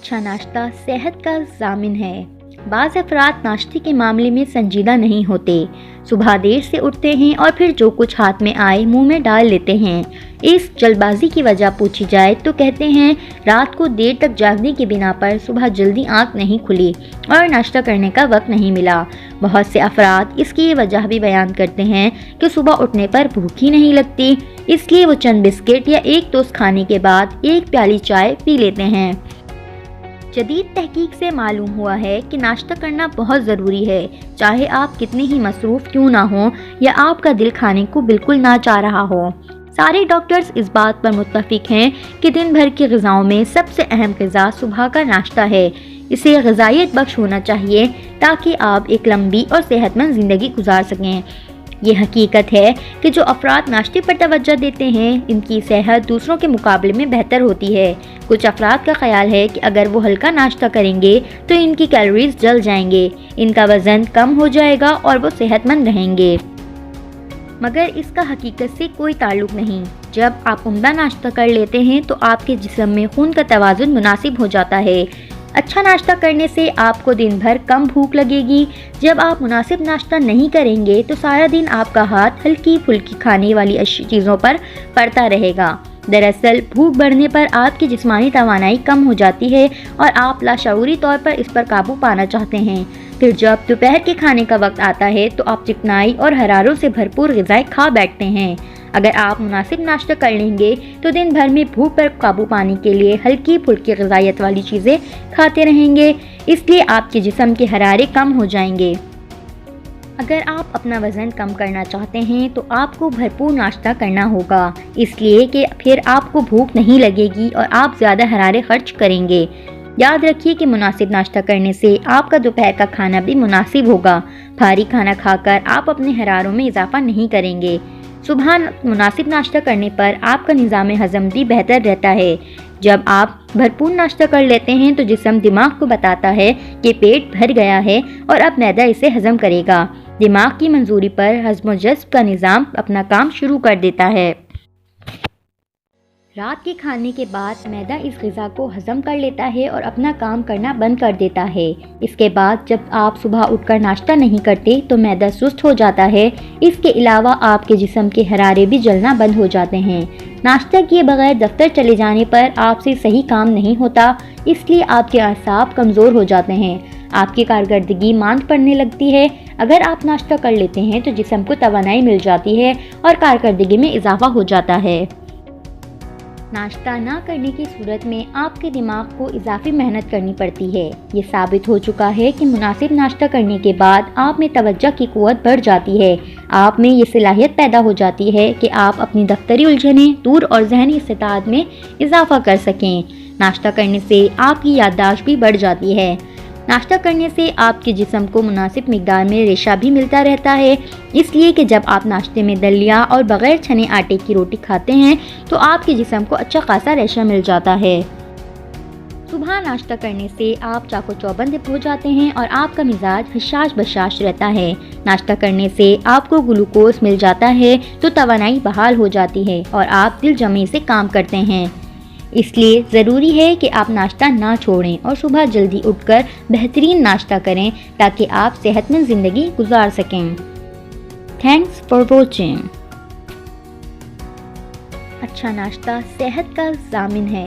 अच्छा नाश्ता सेहत का ज़ामिन है। बाज़ अफराद नाश्ते के मामले में संजीदा नहीं होते। सुबह देर से उठते हैं और फिर जो कुछ हाथ में आए मुंह में डाल लेते हैं। इस जल्दबाजी की वजह पूछी जाए तो कहते हैं रात को देर तक जागने की बिना पर सुबह जल्दी आंख नहीं खुली और नाश्ता करने का वक्त नहीं मिला। बहुत से अफराद इसकी ये वजह भी बयान करते हैं कि सुबह उठने पर भूख ही नहीं लगती, इसलिए वो चंद बिस्किट या एक टोस्ट खाने के बाद एक प्याली चाय पी लेते हैं। जदीद तहकीक से मालूम हुआ है कि नाश्ता करना बहुत ज़रूरी है, चाहे आप कितने ही मसरूफ़ क्यों ना हो या आपका दिल खाने को बिल्कुल ना चाह रहा हो। सारे डॉक्टर्स इस बात पर मुत्तफिक हैं कि दिन भर की ग़िज़ाओं में सबसे अहम ग़िज़ा सुबह का नाश्ता है। इसे ग़िज़ायत बख्श होना चाहिए ताकि आप एक लंबी और सेहतमंद ज़िंदगी गुजार सकें। ये हकीकत है कि जो अफराद नाश्ते पर तवज्जो देते हैं इनकी सेहत दूसरों के मुकाबले में बेहतर होती है। कुछ अफराद का ख्याल है कि अगर वो हल्का नाश्ता करेंगे तो इनकी कैलोरीज जल जाएंगे, इनका वज़न कम हो जाएगा और वो सेहतमंद रहेंगे, मगर इसका हकीकत से कोई ताल्लुक नहीं। जब आप उम्दा नाश्ता कर लेते हैं तो आपके जिस्म में खून का तवाज़ुन मुनासिब हो जाता है। अच्छा नाश्ता करने से आपको दिन भर कम भूख लगेगी। जब आप मुनासिब नाश्ता नहीं करेंगे तो सारा दिन आपका हाथ हल्की फुल्की खाने वाली चीज़ों पर पड़ता रहेगा। दरअसल भूख बढ़ने पर आपकी जिस्मानी तवानाई कम हो जाती है और आप लाशऊरी तौर पर इस पर काबू पाना चाहते हैं। फिर जब दोपहर के खाने का वक्त आता है तो आप चिकनाई और हरारों से भरपूर ग़िज़ाएं खा बैठते हैं। अगर आप मुनासिब नाश्ता कर लेंगे तो दिन भर में भूख पर काबू पाने के लिए हल्की फुल्की ग़िज़ायत वाली चीज़ें खाते रहेंगे, इसलिए आपके जिस्म के हरारे कम हो जाएंगे। अगर आप अपना वज़न कम करना चाहते हैं तो आपको भरपूर नाश्ता करना होगा, इसलिए कि फिर आपको भूख नहीं लगेगी और आप ज़्यादा हरारे खर्च करेंगे। याद रखिए कि मुनासिब नाश्ता करने से आपका दोपहर का खाना भी मुनासिब होगा। भारी खाना खाकर आप अपने हरारों में इजाफा नहीं करेंगे। सुबह मुनासिब नाश्ता करने पर आपका निज़ाम हज़म भी बेहतर रहता है। जब आप भरपूर नाश्ता कर लेते हैं तो जिस्म दिमाग को बताता है कि पेट भर गया है और अब मैदा इसे हज़म करेगा। दिमाग की मंजूरी पर हज़्म व जज़्ब का निज़ाम अपना काम शुरू कर देता है। रात के खाने के बाद मैदा इस ग़िज़ा को हज़म कर लेता है और अपना काम करना बंद कर देता है। इसके बाद जब आप सुबह उठकर नाश्ता नहीं करते तो मैदा सुस्त हो जाता है। इसके अलावा आपके जिस्म के हरारे भी जलना बंद हो जाते हैं। नाश्ता किए बगैर दफ्तर चले जाने पर आपसे सही काम नहीं होता, इसलिए आपके असाब कमज़ोर हो जाते हैं। आपकी कारकर्दगी मांद पड़ने लगती है। अगर आप नाश्ता कर लेते हैं तो जिस्म को तवानाई मिल जाती है और कारकर्दगी में इजाफा हो जाता है। नाश्ता ना करने की सूरत में आपके दिमाग को इजाफी मेहनत करनी पड़ती है। ये साबित हो चुका है कि मुनासिब नाश्ता करने के बाद आप में तवज्जो की कुव्वत बढ़ जाती है। आप में ये सलाहियत पैदा हो जाती है कि आप अपनी दफ्तरी उलझनें दूर और जहनी इस्तेदाद में इजाफा कर सकें। नाश्ता करने से आपकी याददाश्त भी बढ़ जाती है। नाश्ता करने से आपके जिस्म को मुनासिब मिकदार में रेशा भी मिलता रहता है, इसलिए कि जब आप नाश्ते में दलिया और बग़ैर छने आटे की रोटी खाते हैं तो आपके जिस्म को अच्छा खासा रेशा मिल जाता है। सुबह नाश्ता करने से आप चाको चौबंद हो जाते हैं और आपका मिजाज हशाश बशाश रहता है। नाश्ता करने से आपको ग्लूकोज मिल जाता है तो तवानाई बहाल हो जाती है और आप दिल जमे से काम करते हैं। इसलिए ज़रूरी है कि आप नाश्ता ना छोड़ें और सुबह जल्दी उठकर बेहतरीन नाश्ता करें ताकि आप सेहतमंद ज़िंदगी गुजार सकें। Thanks for watching. अच्छा नाश्ता सेहत का ज़ामिन है।